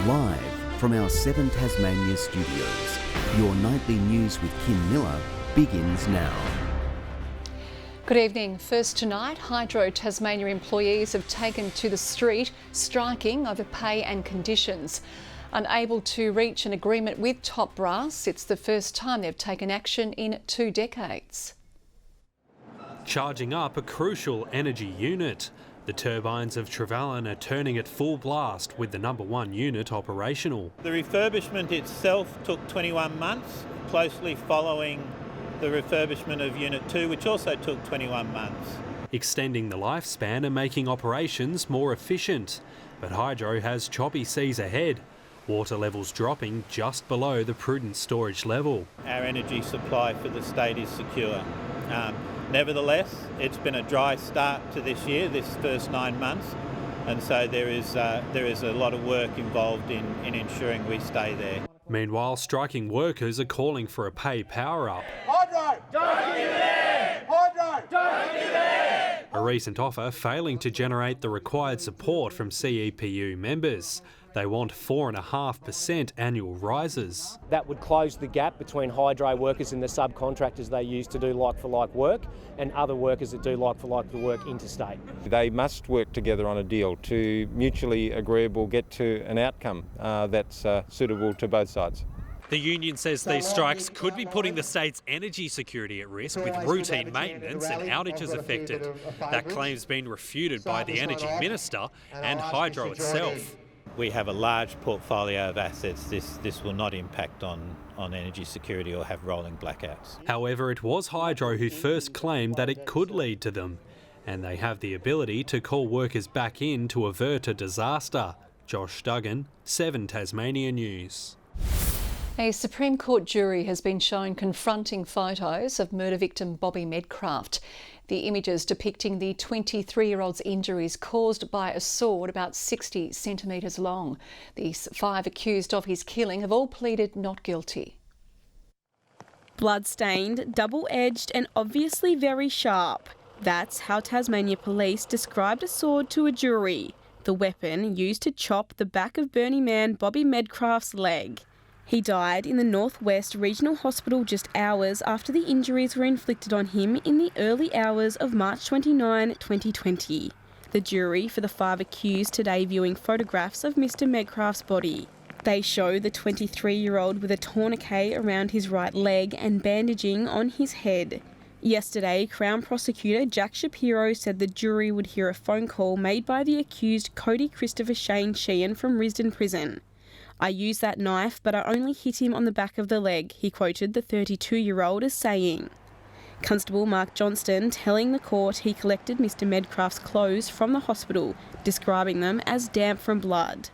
Live from our 7 Tasmania studios, your nightly news with Kim Miller begins now. Good evening. First tonight, Hydro Tasmania employees have taken to the street, striking over pay and conditions. Unable to reach an agreement with top brass, it's the first time they've taken action in 2 decades. Charging up a crucial energy unit. The turbines of Trevallyn are turning at full blast with the number 1 unit operational. The refurbishment itself took 21 months, closely following the refurbishment of Unit 2, which also took 21 months. Extending the lifespan and making operations more efficient. But Hydro has choppy seas ahead. Water levels dropping just below the prudent storage level. Our energy supply for the state is secure. Nevertheless, it's been a dry start to this year, this first 9 months, and so there is a lot of work involved in ensuring we stay there. Meanwhile, striking workers are calling for a pay power-up. Hydro! Don't give it in! Hydro! Don't give it in! A recent offer failing to generate the required support from CEPU members. They want 4.5% annual rises. That would close the gap between hydro workers and the subcontractors they use to do like-for-like work and other workers that do like-for-like work interstate. They must work together on a deal to mutually agreeable get to an outcome that's suitable to both sides. The union says these strikes could be putting the state's energy security at risk, with routine maintenance and outages affected. That claim's been refuted by the Energy Minister and Hydro itself. We have a large portfolio of assets. This will not impact on energy security or have rolling blackouts. However, it was Hydro who first claimed that it could lead to them, and they have the ability to call workers back in to avert a disaster. Josh Duggan, 7 Tasmania News. A Supreme Court jury has been shown confronting photos of murder victim Bobby Medcraft. The images depicting the 23-year-old's injuries caused by a sword about 60 centimetres long. These 5 accused of his killing have all pleaded not guilty. Blood-stained, double-edged and obviously very sharp. That's how Tasmania Police described a sword to a jury. The weapon used to chop the back of Burnie man Bobby Medcraft's leg. He died in the North West Regional Hospital just hours after the injuries were inflicted on him in the early hours of March 29, 2020. The jury for the 5 accused today viewing photographs of Mr Medcraft's body. They show the 23-year-old with a tourniquet around his right leg and bandaging on his head. Yesterday, Crown Prosecutor Jack Shapiro said the jury would hear a phone call made by the accused Cody Christopher Shane Sheehan from Risdon Prison. "I used that knife, but I only hit him on the back of the leg," he quoted the 32-year-old as saying. Constable Mark Johnston telling the court he collected Mr Medcraft's clothes from the hospital, describing them as damp from blood.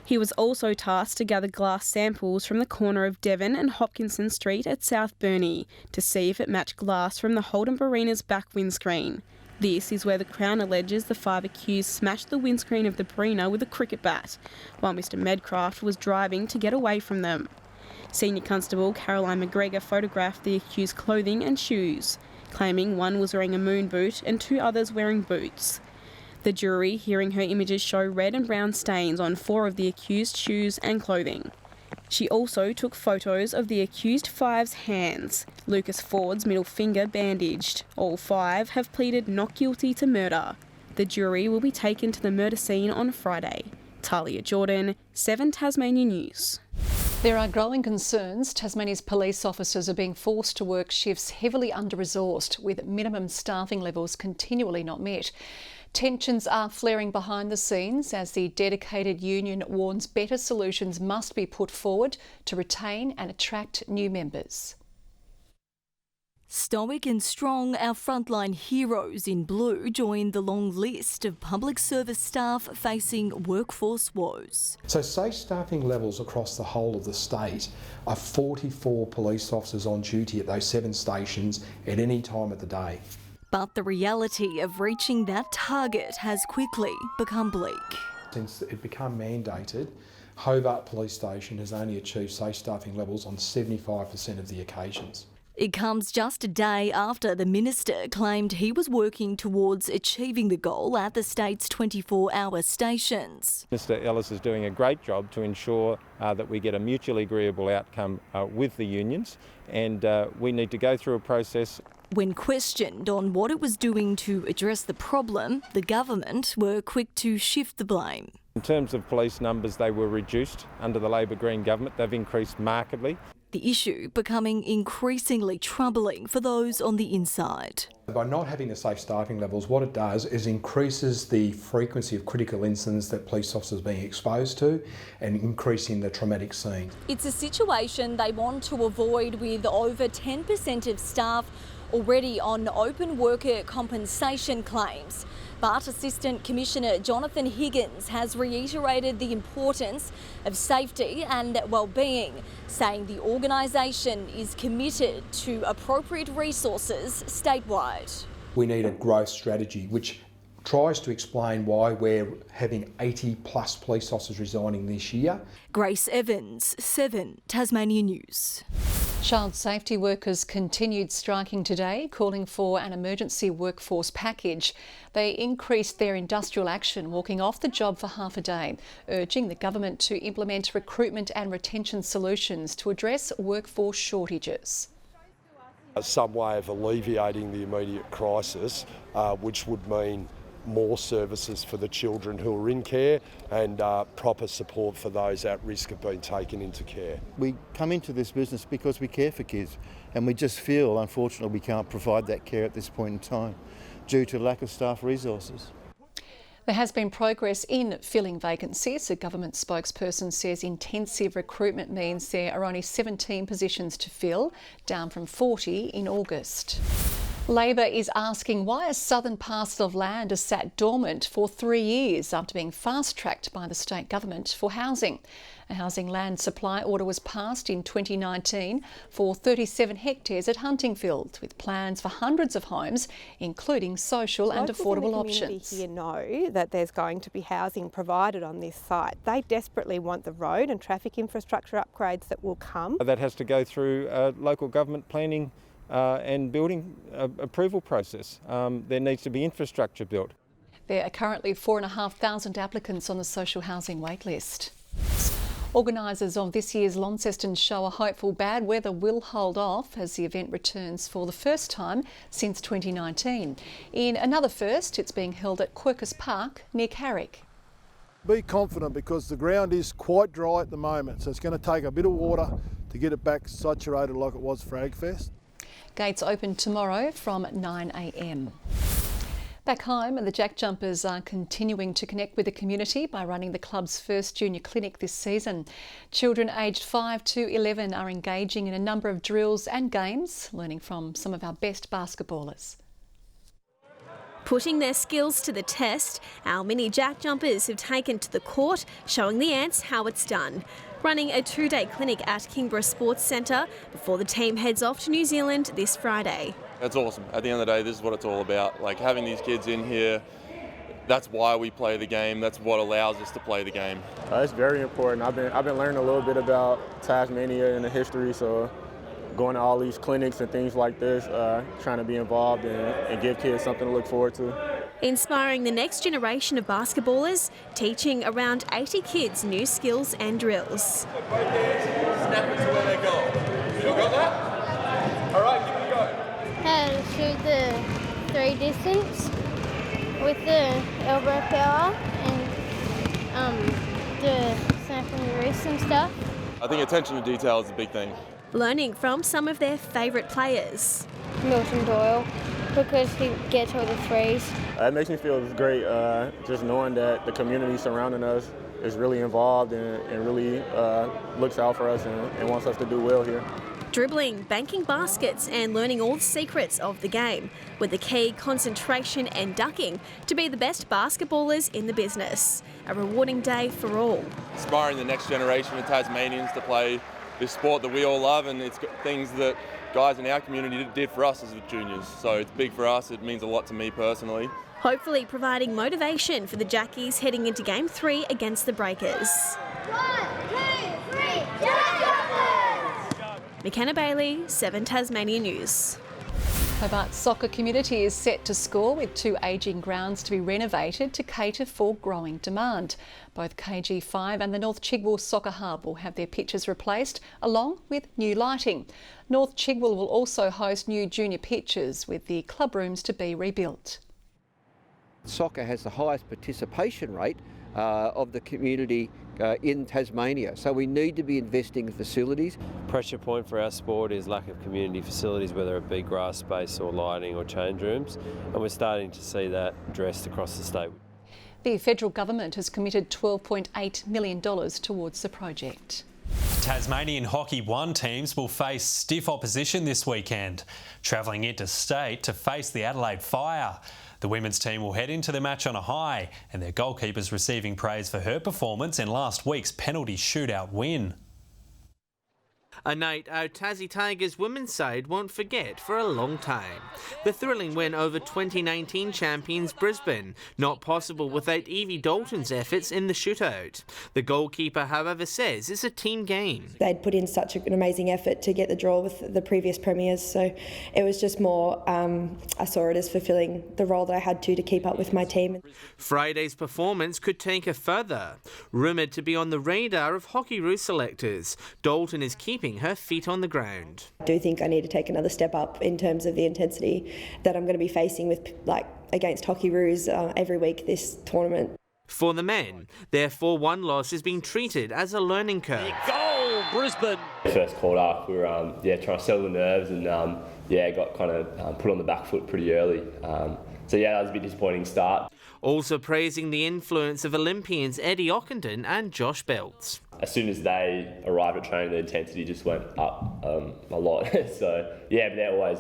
He was also tasked to gather glass samples from the corner of Devon and Hopkinson Street at South Burnie to see if it matched glass from the Holden Barina's back windscreen. This is where the Crown alleges the 5 accused smashed the windscreen of the Barina with a cricket bat, while Mr Medcraft was driving to get away from them. Senior Constable Caroline McGregor photographed the accused clothing and shoes, claiming one was wearing a moon boot and 2 others wearing boots. The jury, hearing her images, show red and brown stains on 4 of the accused shoes and clothing. She also took photos of the accused 5's hands, Lucas Ford's middle finger bandaged. All 5 have pleaded not guilty to murder. The jury will be taken to the murder scene on Friday. Talia Jordan, 7 Tasmania News. There are growing concerns Tasmania's police officers are being forced to work shifts heavily under-resourced, with minimum staffing levels continually not met. Tensions are flaring behind the scenes as the dedicated union warns better solutions must be put forward to retain and attract new members. Stoic and strong, our frontline heroes in blue join the long list of public service staff facing workforce woes. So safe staffing levels across the whole of the state are 44 police officers on duty at those 7 stations at any time of the day. But the reality of reaching that target has quickly become bleak. Since it became mandated, Hobart Police Station has only achieved safe staffing levels on 75% of the occasions. It comes just a day after the minister claimed he was working towards achieving the goal at the state's 24-hour stations. Mr Ellis is doing a great job to ensure that we get a mutually agreeable outcome with the unions, and we need to go through a process. When questioned on what it was doing to address the problem, the government were quick to shift the blame. In terms of police numbers, they were reduced under the Labor Green government. They've increased markedly. The issue becoming increasingly troubling for those on the inside. By not having the safe staffing levels, what it does is increases the frequency of critical incidents that police officers are being exposed to and increasing the traumatic scene. It's a situation they want to avoid, with over 10% of staff already on open worker compensation claims. But Assistant Commissioner Jonathan Higgins has reiterated the importance of safety and well-being, saying the organisation is committed to appropriate resources statewide. We need a growth strategy which tries to explain why we're having 80 plus police officers resigning this year. Grace Evans, 7 Tasmania News. Child safety workers continued striking today, calling for an emergency workforce package. They increased their industrial action, walking off the job for half a day, urging the government to implement recruitment and retention solutions to address workforce shortages. Some way of alleviating the immediate crisis, which would mean more services for the children who are in care and proper support for those at risk of being taken into care. We come into this business because we care for kids, and we just feel, unfortunately, we can't provide that care at this point in time due to lack of staff resources. There has been progress in filling vacancies. A government spokesperson says intensive recruitment means there are only 17 positions to fill, down from 40 in August. Labor is asking why a southern parcel of land has sat dormant for 3 years after being fast-tracked by the state government for housing. A housing land supply order was passed in 2019 for 37 hectares at Huntingfield, with plans for hundreds of homes, including social and affordable options. Here know that there's going to be housing provided on this site. They desperately want the road and traffic infrastructure upgrades that will come. That has to go through local government planning and building approval process. There needs to be infrastructure built. There are currently 4,500 applicants on the social housing waitlist. Organisers of this year's Launceston show are hopeful bad weather will hold off as the event returns for the first time since 2019. In another first, it's being held at Quercus Park near Carrick. Be confident because the ground is quite dry at the moment, so it's going to take a bit of water to get it back saturated like it was for Agfest. Gates open tomorrow from 9 a.m. Back home, the Jack Jumpers are continuing to connect with the community by running the club's first junior clinic this season. Children aged 5 to 11 are engaging in a number of drills and games, learning from some of our best basketballers. Putting their skills to the test, our mini Jack Jumpers have taken to the court, showing the ants how it's done. Running a 2-day clinic at Kingborough Sports Centre before the team heads off to New Zealand this Friday. It's awesome. At the end of the day, this is what it's all about. Like having these kids in here, that's why we play the game. That's what allows us to play the game. It's very important. I've been learning a little bit about Tasmania and the history, so going to all these clinics and things like this, trying to be involved and give kids something to look forward to. Inspiring the next generation of basketballers, teaching around 80 kids new skills and drills. Snap it to where they go. You got that? All right, give it a go. How to shoot the 3 distance with the elbow power and the snapping the wrist and stuff. I think attention to detail is a big thing. Learning from some of their favourite players. Milton Doyle, because he gets all the threes. It makes me feel great just knowing that the community surrounding us is really involved and really looks out for us and wants us to do well here. Dribbling, banking baskets and learning all the secrets of the game, with the key concentration and ducking to be the best basketballers in the business. A rewarding day for all. Inspiring the next generation of Tasmanians to play this sport that we all love, and it's things that guys in our community did for us as juniors. So it's big for us. It means a lot to me personally. Hopefully providing motivation for the Jackies heading into Game 3 against the Breakers. 1, 2, 3, Jack Jumpers! McKenna Bailey, 7 Tasmania News. Hobart's soccer community is set to score with 2 ageing grounds to be renovated to cater for growing demand. Both KG5 and the North Chigwell Soccer Hub will have their pitches replaced, along with new lighting. North Chigwell will also host new junior pitches, with the club rooms to be rebuilt. Soccer has the highest participation rate of the community in Tasmania, so we need to be investing in facilities. Pressure point for our sport is lack of community facilities, whether it be grass space or lighting or change rooms, and we're starting to see that addressed across the state. The federal government has committed $12.8 million towards the project. Tasmanian Hockey 1 teams will face stiff opposition this weekend, travelling interstate to face the Adelaide Fire. The women's team will head into the match on a high, and their goalkeeper's receiving praise for her performance in last week's penalty shootout win. A night our Tassie Tigers women's side won't forget for a long time. The thrilling win over 2019 champions Brisbane, not possible without Evie Dalton's efforts in the shootout. The goalkeeper, however, says it's a team game. They'd put in such an amazing effort to get the draw with the previous premiers, so it was just more, I saw it as fulfilling the role that I had to keep up with my team. Friday's performance could take her further. Rumoured to be on the radar of Hockeyroos selectors, Dalton is keeping her feet on the ground. I do think I need to take another step up in terms of the intensity that I'm going to be facing with, against Hockeyroos every week this tournament. For the men, their 4-1 loss has been treated as a learning curve. Goal, Brisbane! First quarter, we were trying to settle the nerves and got kind of put on the back foot pretty early. So that was a bit disappointing start. Also praising the influence of Olympians Eddie Ockenden and Josh Belts. As soon as they arrived at training, the intensity just went up a lot. So but they're always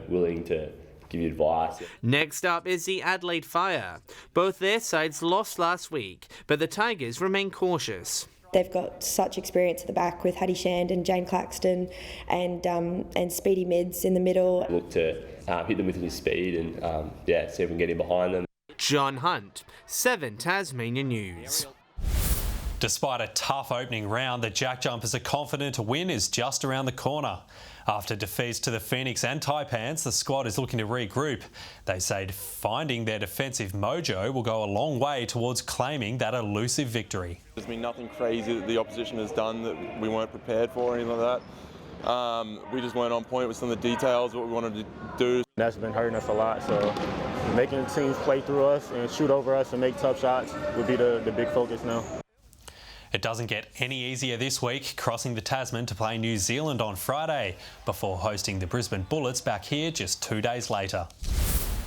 willing to give you advice. Next up is the Adelaide Fire. Both their sides lost last week, but the Tigers remain cautious. They've got such experience at the back with Hattie Shand and Jane Claxton and Speedy Mids in the middle. Look to hit them with his speed and see if we can get in behind them. John Hunt, 7 Tasmania News. Despite a tough opening round, the Jack Jumpers are confident a win is just around the corner. After defeats to the Phoenix and Taipans, the squad is looking to regroup. They say finding their defensive mojo will go a long way towards claiming that elusive victory. There's been nothing crazy that the opposition has done that we weren't prepared for or anything like that. We just weren't on point with some of the details, what we wanted to do. That's been hurting us a lot, so making teams play through us and shoot over us and make tough shots would be the big focus now. It doesn't get any easier this week, crossing the Tasman to play New Zealand on Friday before hosting the Brisbane Bullets back here just 2 days later.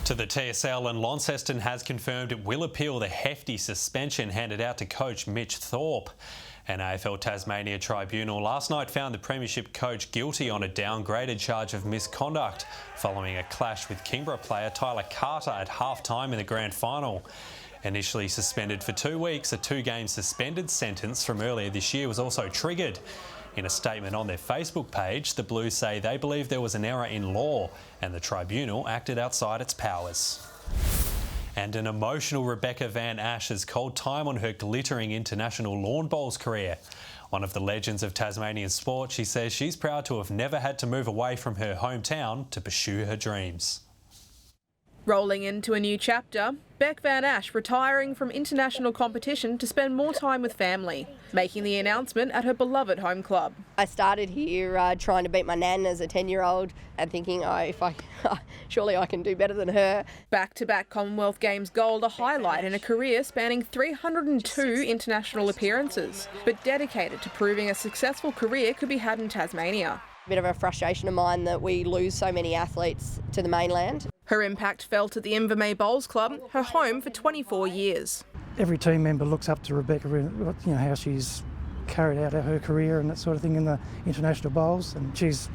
To the TSL, and Launceston has confirmed it will appeal the hefty suspension handed out to coach Mitch Thorpe. An AFL Tasmania tribunal last night found the Premiership coach guilty on a downgraded charge of misconduct following a clash with Kingborough player Tyler Carter at half-time in the grand final. Initially suspended for 2 weeks, a 2-game suspended sentence from earlier this year was also triggered. In a statement on their Facebook page, the Blues say they believe there was an error in law and the tribunal acted outside its powers. And an emotional Rebecca Van Ash has called time on her glittering international lawn bowls career. One of the legends of Tasmanian sport, she says she's proud to have never had to move away from her hometown to pursue her dreams. Rolling into a new chapter, Beck Van Ash retiring from international competition to spend more time with family, making the announcement at her beloved home club. I started here trying to beat my nan as a 10-year-old and thinking, surely I can do better than her. Back-to-back Commonwealth Games gold, a highlight in a career spanning 302 international appearances, but dedicated to proving a successful career could be had in Tasmania. A bit of a frustration of mine that we lose so many athletes to the mainland. Her impact felt at the Invermay Bowls Club, her home for 24 years. Every team member looks up to Rebecca, how she's carried out her career and that sort of thing in the international bowls, and she's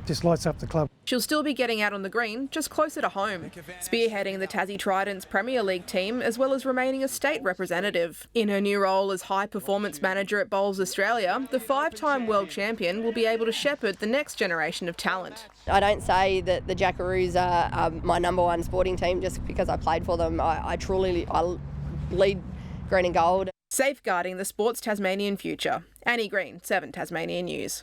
just lights up the club. She'll still be getting out on the green, just closer to home, spearheading the Tassie Tridents Premier League team as well as remaining a state representative. In her new role as High Performance Manager at Bowls Australia, the 5-time world champion will be able to shepherd the next generation of talent. I don't say that the Jackaroos are my number one sporting team just because I played for them. I truly lead green and gold. Safeguarding the sport's Tasmanian future. Annie Green, 7 Tasmania News.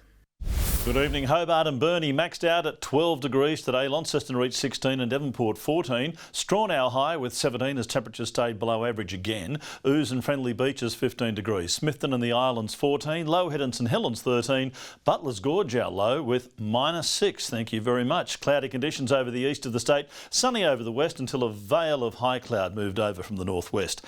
Good evening. Hobart and Burnie maxed out at 12 degrees today. Launceston reached 16 and Devonport 14. Straw now high with 17 as temperatures stayed below average again. Ouse and Friendly Beaches 15 degrees. Smithton and the Islands 14. Low Head and St Helens 13. Butler's Gorge out low with -6. Thank you very much. Cloudy conditions over the east of the state. Sunny over the west until a veil of high cloud moved over from the northwest.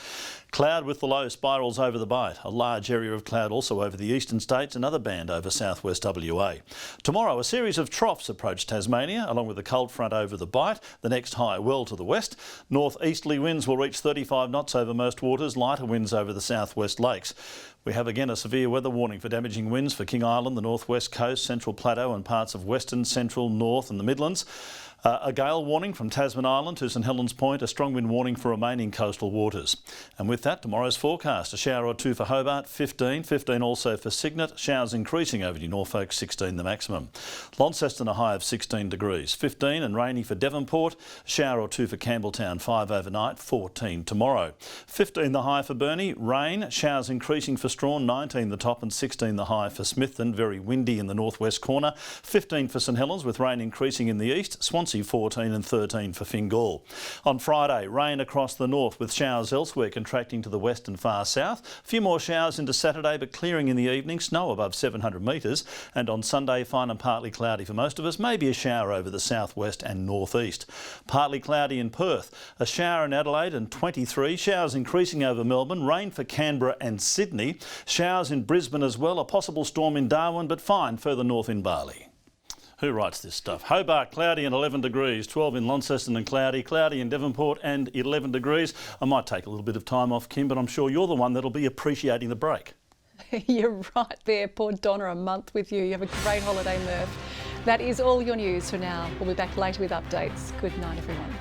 Cloud with the low spirals over the Bight. A large area of cloud also over the eastern states. Another band over southwest WA. Tomorrow, a series of troughs approach Tasmania, along with a cold front over the Bight. The next high well to the west. North-easterly winds will reach 35 knots over most waters. Lighter winds over the southwest lakes. We have again a severe weather warning for damaging winds for King Island, the northwest coast, Central Plateau and parts of western, central, north and the Midlands. A gale warning from Tasman Island to St Helens Point, a strong wind warning for remaining coastal waters. And with that, tomorrow's forecast, a shower or two for Hobart, 15 also for Cygnet, showers increasing over to Norfolk, 16 the maximum. Launceston a high of 16 degrees, 15 and rainy for Devonport, a shower or two for Campbelltown, 5 overnight, 14 tomorrow. 15 the high for Burnie, rain, showers increasing for Strawn, 19 the top and 16 the high for Smithton, very windy in the northwest corner, 15 for St Helens with rain increasing in the east, Swansea 14 and 13 for Fingal. On Friday, rain across the north with showers elsewhere contracting to the west and far south. A few more showers into Saturday but clearing in the evening, snow above 700 metres. And on Sunday, fine and partly cloudy for most of us, maybe a shower over the southwest and northeast. Partly cloudy in Perth, a shower in Adelaide and 23, showers increasing over Melbourne, rain for Canberra and Sydney, showers in Brisbane as well, a possible storm in Darwin but fine further north in Bali. Who writes this stuff? Hobart, cloudy and 11 degrees, 12 in Launceston and cloudy in Devonport and 11 degrees. I might take a little bit of time off, Kim, but I'm sure you're the one that'll be appreciating the break. You're right there. Poor Donna, a month with you. You have a great holiday, Murph. That is all your news for now. We'll be back later with updates. Good night, everyone.